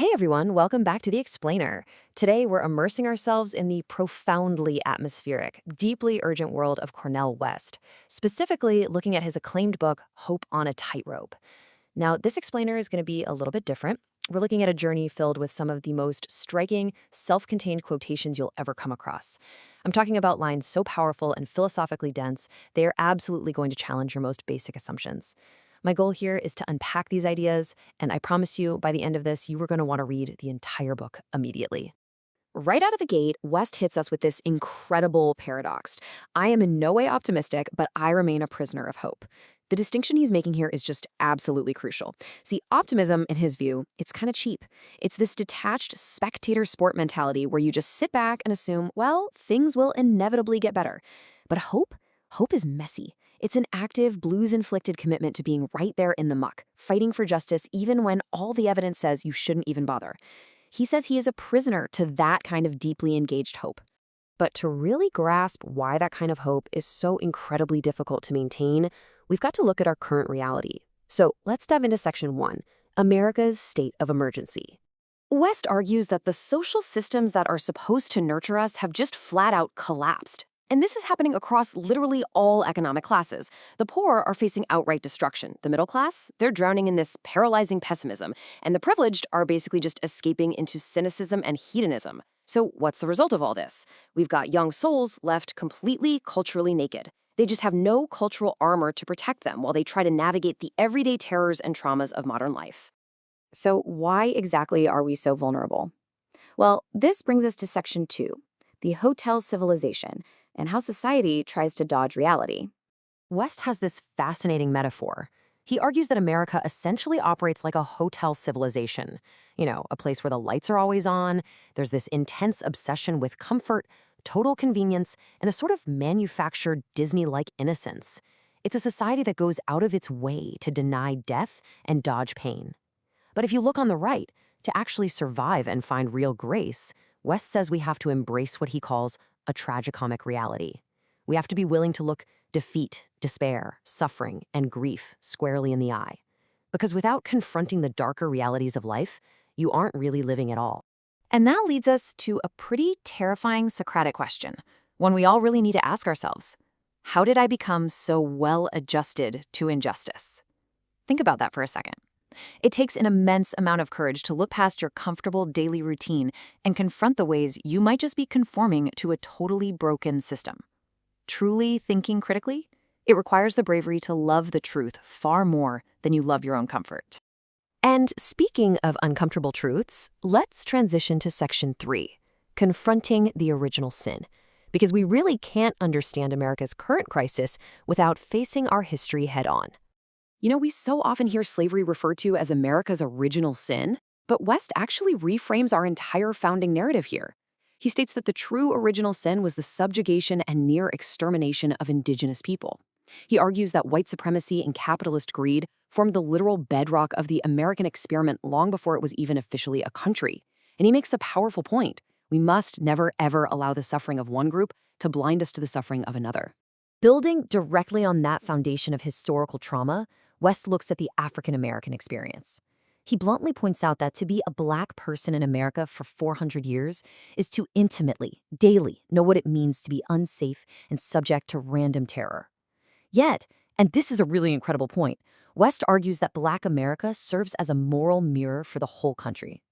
Hey everyone, welcome back to The Explainer. Today we're immersing ourselves in the profoundly atmospheric, deeply urgent world of Cornel West, specifically looking at his acclaimed book, Hope on a Tightrope. Now, this explainer is going to be a little bit different. We're looking at a journey filled with some of the most striking, self-contained quotations you'll ever come across. I'm talking about lines so powerful and philosophically dense, they are absolutely going to challenge your most basic assumptions. My goal here is to unpack these ideas, and I promise you, by the end of this, you are going to want to read the entire book immediately. Right out of the gate, West hits us with this incredible paradox. I am in no way optimistic, but I remain a prisoner of hope. The distinction he's making here is just absolutely crucial. See, optimism, in his view, it's kind of cheap. It's this detached spectator sport mentality where you just sit back and assume, well, things will inevitably get better. But hope? Hope is messy. It's an active, blues-inflicted commitment to being right there in the muck, fighting for justice even when all the evidence says you shouldn't even bother. He says he is a prisoner to that kind of deeply engaged hope. But to really grasp why that kind of hope is so incredibly difficult to maintain, we've got to look at our current reality. So let's dive into Section 1, America's State of Emergency. West argues that the social systems that are supposed to nurture us have just flat out collapsed. And this is happening across literally all economic classes. The poor are facing outright destruction. The middle class, they're drowning in this paralyzing pessimism. And the privileged are basically just escaping into cynicism and hedonism. So what's the result of all this? We've got young souls left completely culturally naked. They just have no cultural armor to protect them while they try to navigate the everyday terrors and traumas of modern life. So why exactly are we so vulnerable? Well, this brings us to Section 2, the hotel civilization, and how society tries to dodge reality. West has this fascinating metaphor. He argues that America essentially operates like a hotel civilization. You know, a place where the lights are always on, there's this intense obsession with comfort, total convenience, and a sort of manufactured Disney-like innocence. It's a society that goes out of its way to deny death and dodge pain. But if you look on the right, to actually survive and find real grace, West says we have to embrace what he calls a tragicomic reality. We have to be willing to look defeat, despair, suffering, and grief squarely in the eye. Because without confronting the darker realities of life, you aren't really living at all. And that leads us to a pretty terrifying Socratic question, one we all really need to ask ourselves. How did I become so well-adjusted to injustice? Think about that for a second. It takes an immense amount of courage to look past your comfortable daily routine and confront the ways you might just be conforming to a totally broken system. Truly thinking critically? It requires the bravery to love the truth far more than you love your own comfort. And speaking of uncomfortable truths, let's transition to Section 3, confronting the original sin. Because we really can't understand America's current crisis without facing our history head-on. You know, we so often hear slavery referred to as America's original sin, but West actually reframes our entire founding narrative here. He states that the true original sin was the subjugation and near extermination of indigenous people. He argues that white supremacy and capitalist greed formed the literal bedrock of the American experiment long before it was even officially a country. And he makes a powerful point. We must never, ever allow the suffering of one group to blind us to the suffering of another. Building directly on that foundation of historical trauma, West looks at the African-American experience. He bluntly points out that to be a Black person in America for 400 years is to intimately, daily, know what it means to be unsafe and subject to random terror. Yet, and this is a really incredible point, West argues that Black America serves as a moral mirror for the whole country.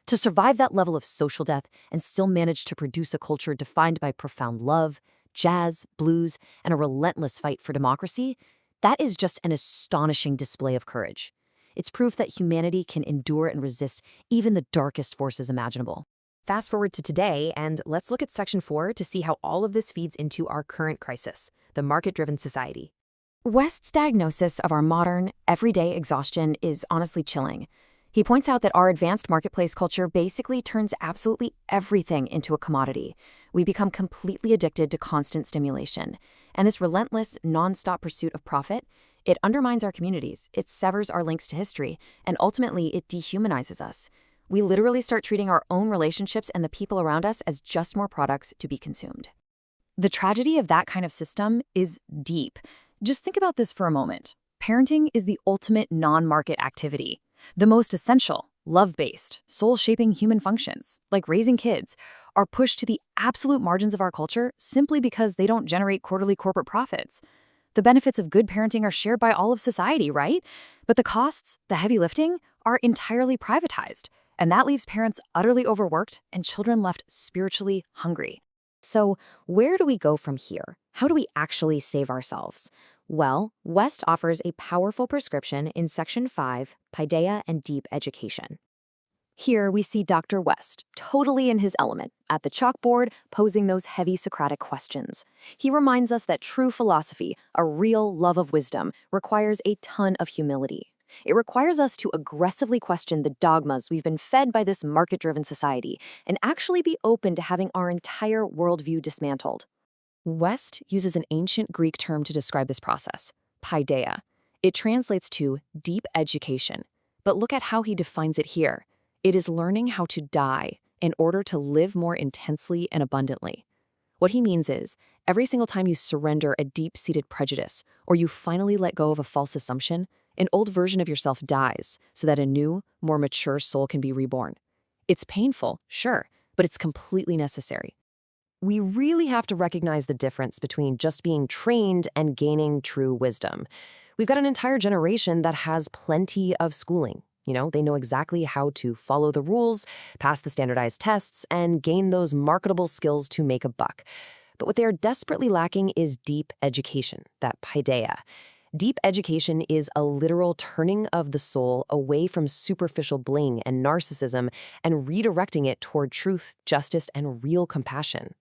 To survive that level of social death and still manage to produce a culture defined by profound love, jazz, blues, and a relentless fight for democracy, that is just an astonishing display of courage. It's proof that humanity can endure and resist even the darkest forces imaginable. Fast forward to today, and let's look at Section 4 to see how all of this feeds into our current crisis, the market-driven society. West's diagnosis of our modern, everyday exhaustion is honestly chilling. He points out that our advanced marketplace culture basically turns absolutely everything into a commodity. We become completely addicted to constant stimulation. And this relentless, non-stop pursuit of profit, it undermines our communities, it severs our links to history, and ultimately it dehumanizes us. We literally start treating our own relationships and the people around us as just more products to be consumed. The tragedy of that kind of system is deep. Just think about this for a moment. Parenting is the ultimate non-market activity. The most essential, love-based, soul-shaping human functions, like raising kids, are pushed to the absolute margins of our culture simply because they don't generate quarterly corporate profits. The benefits of good parenting are shared by all of society, right? But the costs, the heavy lifting, are entirely privatized, and that leaves parents utterly overworked and children left spiritually hungry. So, where do we go from here? How do we actually save ourselves? Well, West offers a powerful prescription in Section 5, Paideia and Deep Education. Here we see Dr. West, totally in his element, at the chalkboard, posing those heavy Socratic questions. He reminds us that true philosophy, a real love of wisdom, requires a ton of humility. It requires us to aggressively question the dogmas we've been fed by this market-driven society and actually be open to having our entire worldview dismantled. West uses an ancient Greek term to describe this process, paideia. It translates to deep education, but look at how he defines it here. It is learning how to die in order to live more intensely and abundantly. What he means is, every single time you surrender a deep-seated prejudice or you finally let go of a false assumption, an old version of yourself dies so that a new, more mature soul can be reborn. It's painful, sure, but it's completely necessary. We really have to recognize the difference between just being trained and gaining true wisdom. We've got an entire generation that has plenty of schooling. They know exactly how to follow the rules, pass the standardized tests, and gain those marketable skills to make a buck. But what they are desperately lacking is deep education, that paideia. Deep education is a literal turning of the soul away from superficial bling and narcissism and redirecting it toward truth, justice, and real compassion.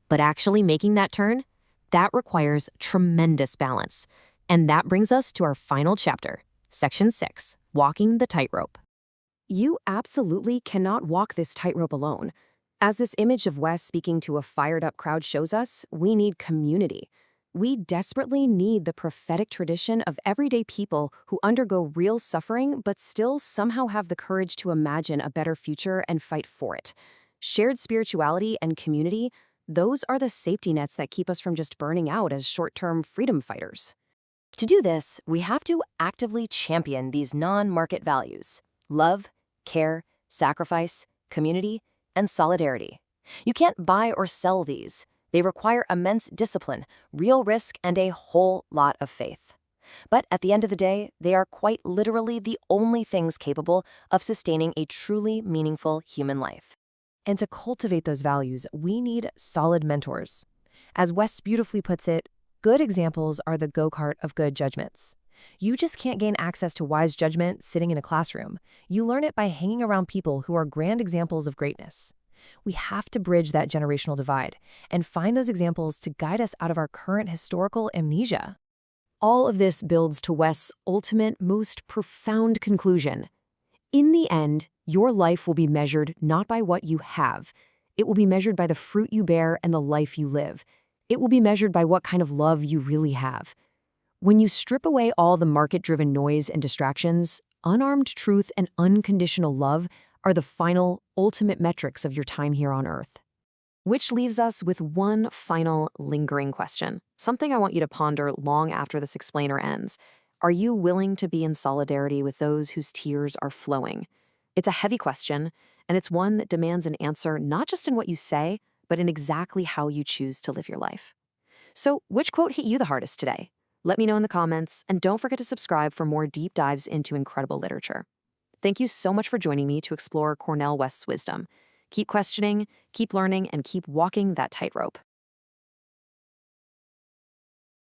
But actually making that turn, that requires tremendous balance. And that brings us to our final chapter, Section 6, Walking the Tightrope. You absolutely cannot walk this tightrope alone. As this image of Wes speaking to a fired-up crowd shows us, we need community. We desperately need the prophetic tradition of everyday people who undergo real suffering but still somehow have the courage to imagine a better future and fight for it. Shared spirituality and community, those are the safety nets that keep us from just burning out as short-term freedom fighters. To do this, we have to actively champion these non-market values: love, care, sacrifice, community, and solidarity. You can't buy or sell these. They require immense discipline, real risk, and a whole lot of faith. But at the end of the day, they are quite literally the only things capable of sustaining a truly meaningful human life. And to cultivate those values, we need solid mentors. As Wes beautifully puts it, good examples are the go-kart of good judgments. You just can't gain access to wise judgment sitting in a classroom. You learn it by hanging around people who are grand examples of greatness. We have to bridge that generational divide and find those examples to guide us out of our current historical amnesia. All of this builds to West's ultimate, most profound conclusion. In the end, your life will be measured not by what you have. It will be measured by the fruit you bear and the life you live. It will be measured by what kind of love you really have. When you strip away all the market-driven noise and distractions, unarmed truth and unconditional love are the final, ultimate metrics of your time here on Earth. Which leaves us with one final lingering question, something I want you to ponder long after this explainer ends. Are you willing to be in solidarity with those whose tears are flowing? It's a heavy question, and it's one that demands an answer not just in what you say, but in exactly how you choose to live your life. So, which quote hit you the hardest today? Let me know in the comments, and don't forget to subscribe for more deep dives into incredible literature. Thank you so much for joining me to explore Cornel West's wisdom. Keep questioning, keep learning, and keep walking that tightrope.